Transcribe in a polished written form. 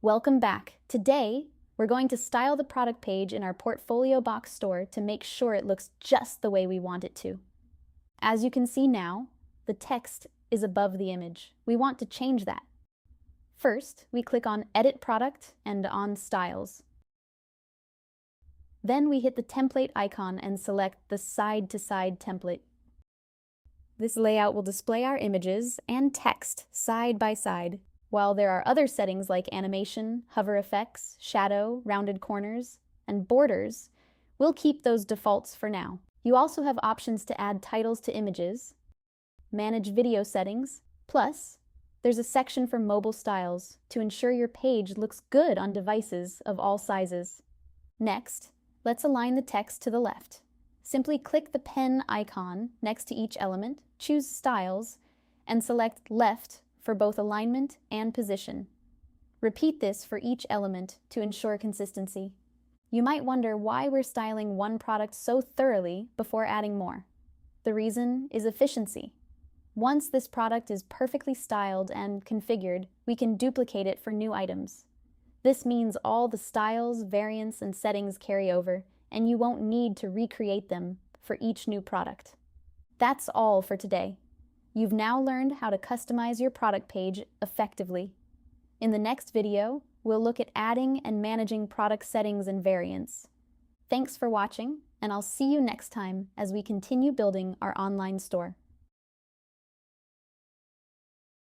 Welcome back. Today, we're going to style the product page in our Portfoliobox store to make sure it looks just the way we want it to. As you can see now, the text is above the image. We want to change that. First, we click on Edit Product and on Styles. Then we hit the template icon and select the side-to-side template. This layout will display our images and text side by side, while there are other settings like animation, hover effects, shadow, rounded corners, and borders. We'll keep those defaults for now. You also have options to add titles to images, manage video settings, plus there's a section for mobile styles to ensure your page looks good on devices of all sizes. Next, let's align the text to the left. Simply click the pen icon next to each element, choose Styles, and select Left for both alignment and position. Repeat this for each element to ensure consistency. You might wonder why we're styling one product so thoroughly before adding more. The reason is efficiency. Once this product is perfectly styled and configured, we can duplicate it for new items. This means all the styles, variants, and settings carry over, and you won't need to recreate them for each new product. That's all for today. You've now learned how to customize your product page effectively. In the next video, we'll look at adding and managing product settings and variants. Thanks for watching, and I'll see you next time as we continue building our online store.